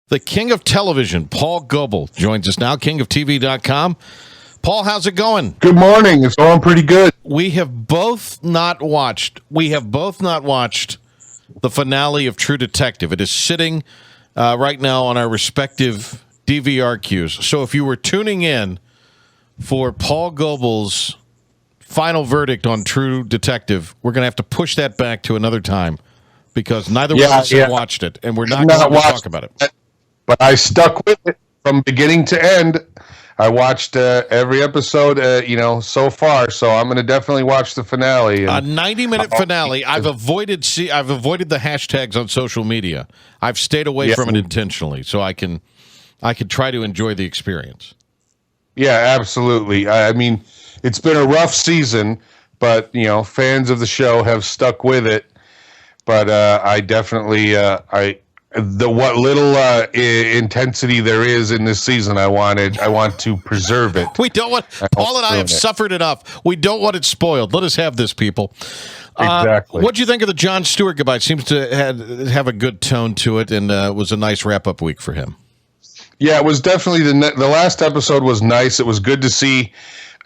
The king of television, Paul Goebel, joins us now, kingoftv.com. Paul, how's it going? Good morning. It's going pretty good. We have both not watched the finale of True Detective. It is sitting right now on our respective DVR queues. So if you were tuning in for Paul Goebel's final verdict on True Detective, we're going to have to push that back to another time because neither one of us have watched it, and we're not going to talk about it. But I stuck with it from beginning to end. I watched every episode, so far. So I'm going to definitely watch the finale. A 90-minute finale. I've avoided the hashtags on social media. I've stayed away from it intentionally, so I can try to enjoy the experience. Yeah, absolutely. I mean, it's been a rough season, but fans of the show have stuck with it. But I definitely what little intensity there is in this season, I want to preserve it. We don't want Paul and I have suffered enough. We don't want it spoiled. Let us have this, people. Exactly. What do you think of the Jon Stewart goodbye? It seems to have a good tone to it, and was a nice wrap-up week for him. Yeah, it was definitely the last episode was nice. It was good to see.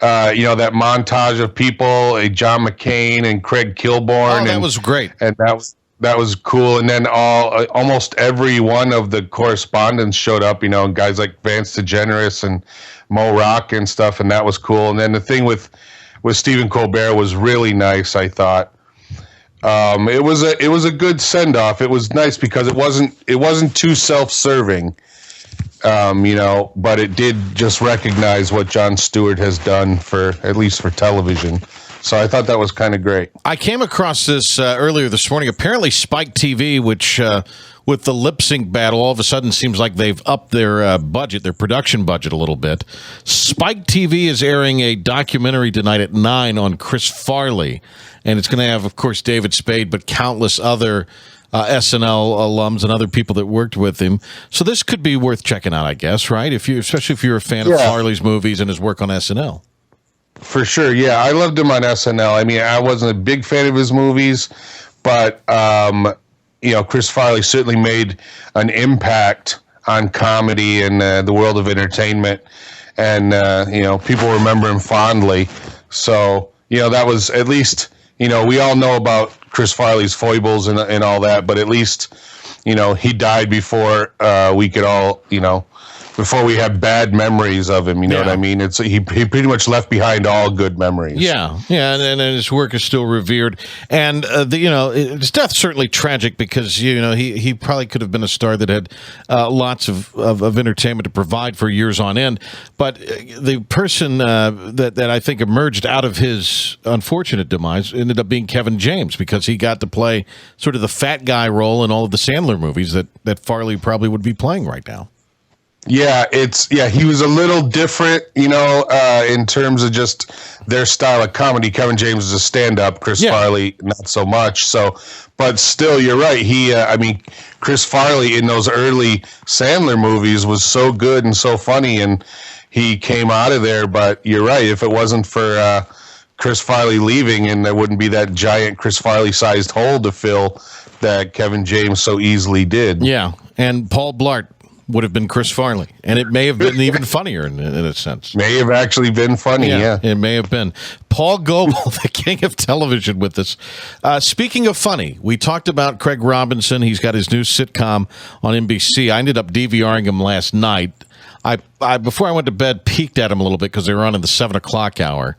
That montage of people, John McCain and Craig Kilborn. Oh, that was great. And that was cool. And then almost every one of the correspondents showed up, guys like Vance DeGeneres and Mo Rock and stuff, and that was cool. And then the thing with Stephen Colbert was really nice, I thought. It was a good send-off. It was nice because it wasn't too self-serving. But it did just recognize what Jon Stewart has done at least for television. So I thought that was kind of great. I came across this earlier this morning. Apparently Spike TV, which with the lip sync battle, all of a sudden seems like they've upped their their production budget a little bit. Spike TV is airing a documentary tonight at 9 on Chris Farley. And it's going to have, of course, David Spade, but countless other SNL alums and other people that worked with him. So this could be worth checking out, I guess, right? Especially if you're a fan of Farley's movies and his work on SNL. For sure, yeah. I loved him on SNL. I mean, I wasn't a big fan of his movies, but, Chris Farley certainly made an impact on comedy and the world of entertainment. And, people remember him fondly. So, that was at least, we all know about Chris Farley's foibles and all that, but at least, he died before we could all, before we had bad memories of him, you know what I mean? He pretty much left behind all good memories. Yeah, and his work is still revered. And, his death certainly tragic because, he probably could have been a star that had lots of entertainment to provide for years on end. But the person that I think emerged out of his unfortunate demise ended up being Kevin James because he got to play sort of the fat guy role in all of the Sandler movies that Farley probably would be playing right now. Yeah, he was a little different, in terms of just their style of comedy. Kevin James is a stand-up, Chris Farley not so much. So, but still, you're right. Chris Farley in those early Sandler movies was so good and so funny, and he came out of there. But you're right. If it wasn't for Chris Farley leaving, and there wouldn't be that giant Chris Farley-sized hole to fill that Kevin James so easily did. Yeah, and Paul Blart would have been Chris Farley, and it may have been even funnier in a sense. May have actually been funny, yeah. It may have been. Paul Goebel, the king of television, with us. Speaking of funny, we talked about Craig Robinson. He's got his new sitcom on NBC. I ended up DVRing him last night. I before I went to bed, peeked at him a little bit because they were on in the 7 o'clock hour.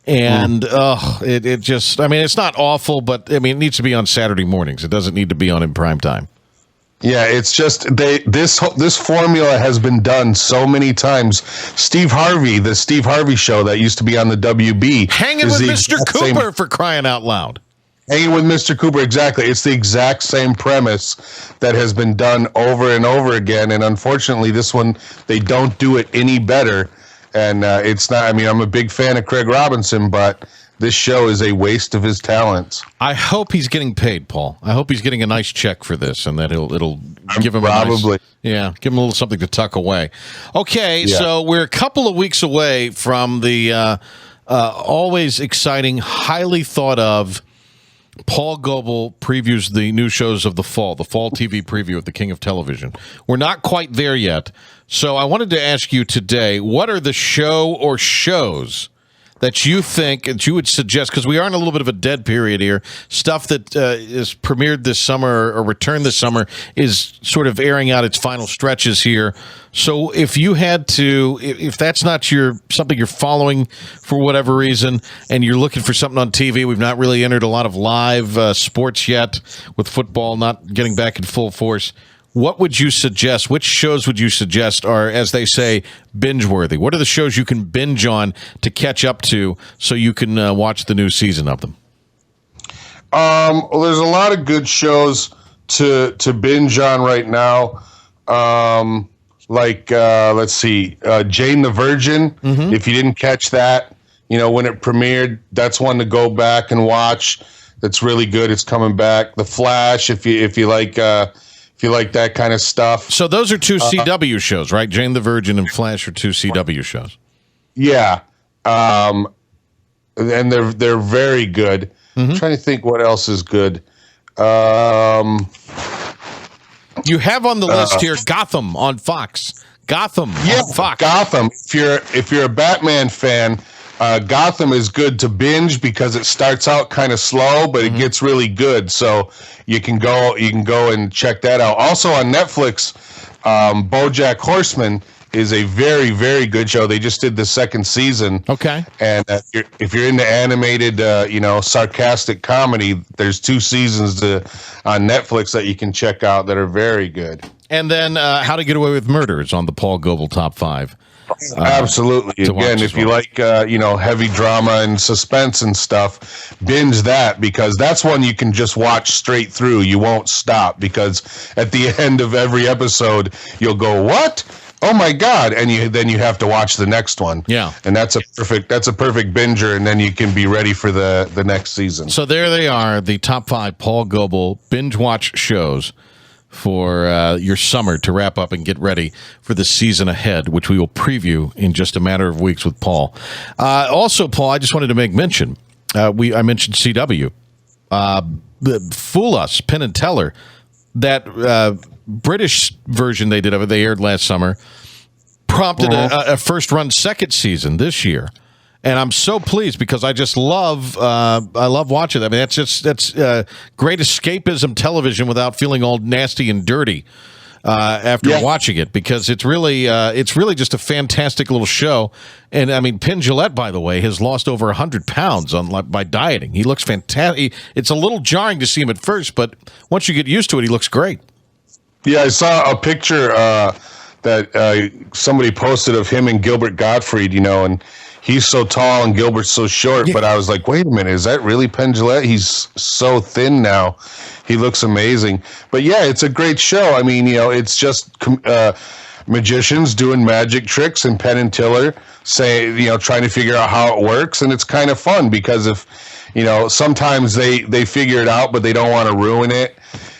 And it just, it's not awful, but it needs to be on Saturday mornings. It doesn't need to be on in prime time. Yeah, it's just this formula has been done so many times. Steve Harvey, the Steve Harvey show that used to be on the WB. Hanging with Mr. Cooper, for crying out loud. Hanging with Mr. Cooper, exactly. It's the exact same premise that has been done over and over again. And unfortunately, this one, they don't do it any better. And it's not, I'm a big fan of Craig Robinson, but this show is a waste of his talents. I hope he's getting paid, Paul. I hope he's getting a nice check for this, and that it'll give him probably. give him a little something to tuck away. Okay, so we're a couple of weeks away from the always exciting, highly thought of Paul Goebel previews the new shows of the fall TV preview of the King of Television. We're not quite there yet, so I wanted to ask you today, what are the show or shows that you think that you would suggest, because we are in a little bit of a dead period here, stuff that is premiered this summer or returned this summer is sort of airing out its final stretches here. So if you had to, if that's not something you're following for whatever reason, and you're looking for something on TV, we've not really entered a lot of live sports yet, with football not getting back in full force. What would you suggest? Which shows would you suggest are, as they say, binge-worthy? What are the shows you can binge on to catch up to so you can watch the new season of them? Well, there's a lot of good shows to binge on right now. Let's see, Jane the Virgin. Mm-hmm. If you didn't catch that, when it premiered, that's one to go back and watch. That's really good. It's coming back. The Flash, if you like that kind of stuff. So those are two CW shows, right? Jane the Virgin and Flash are two CW shows. Yeah. And they're very good. Mm-hmm. I'm trying to think what else is good. You have on the list here Gotham on Fox. On Fox. Gotham. If you're a Batman fan, Gotham is good to binge because it starts out kind of slow, but it gets really good. So you can go and check that out. Also on Netflix, BoJack Horseman is a very, very good show. They just did the second season. Okay. And if you're into animated, sarcastic comedy, there's 2 seasons on Netflix that you can check out that are very good. And then How to Get Away with Murder is on the Paul Goebel Top 5. Absolutely. Again, if you like, heavy drama and suspense and stuff, binge that, because that's one you can just watch straight through. You won't stop, because at the end of every episode, you'll go, "What? Oh my God!" And then you have to watch the next one. Yeah, and that's a perfect binger, and then you can be ready for the next season. So there they are, the top 5 Paul Goebel binge watch shows for your summer to wrap up and get ready for the season ahead, which we will preview in just a matter of weeks with Paul. Also, Paul, I just wanted to make mention. I mentioned CW. Fool Us, Penn and Teller, that British version they did of it, they aired last summer, prompted a first-run second season this year. And I'm so pleased because I just love watching it. I mean, that's great escapism television without feeling all nasty and dirty after watching it, because it's really just a fantastic little show. And I mean, Penn Jillette, by the way, has lost over 100 pounds by dieting. He looks fantastic. It's a little jarring to see him at first, but once you get used to it, he looks great. Yeah, I saw a picture that somebody posted of him and Gilbert Gottfried, and he's so tall and Gilbert's so short, but I was like, wait a minute, is that really Penn Jillette? He's so thin now. He looks amazing. But yeah, it's a great show. I mean, it's just magicians doing magic tricks, and Penn and Teller trying to figure out how it works. And it's kind of fun because sometimes they figure it out, but they don't want to ruin it.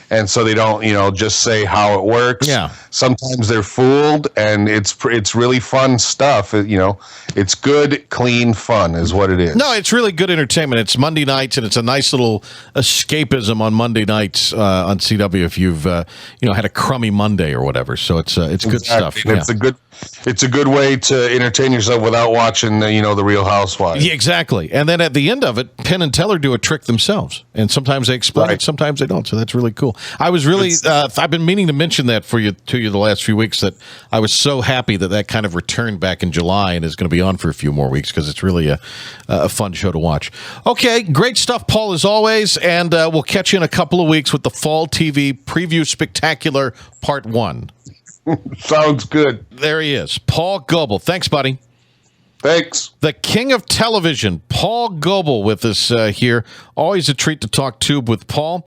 And so they don't, just say how it works. Yeah. Sometimes they're fooled, and it's really fun stuff. It's good, clean fun is what it is. No, it's really good entertainment. It's Monday nights, and it's a nice little escapism on Monday nights on CW if you've had a crummy Monday or whatever. So it's good stuff. Yeah. It's a good way to entertain yourself without watching the Real Housewives. Yeah, exactly. And then at the end of it, Penn and Teller do a trick themselves, and sometimes they explain it, sometimes they don't. So that's really cool. I was really I've been meaning to mention that to you the last few weeks, that I was so happy that kind of returned back in July and is going to be on for a few more weeks, because it's really a fun show to watch. Okay, great stuff, Paul, as always, and we'll catch you in a couple of weeks with the Fall TV Preview Spectacular Part 1. Sounds good. There he is, Paul Goebel. Thanks, buddy. Thanks. The King of Television, Paul Goebel, with us here. Always a treat to talk tube with Paul.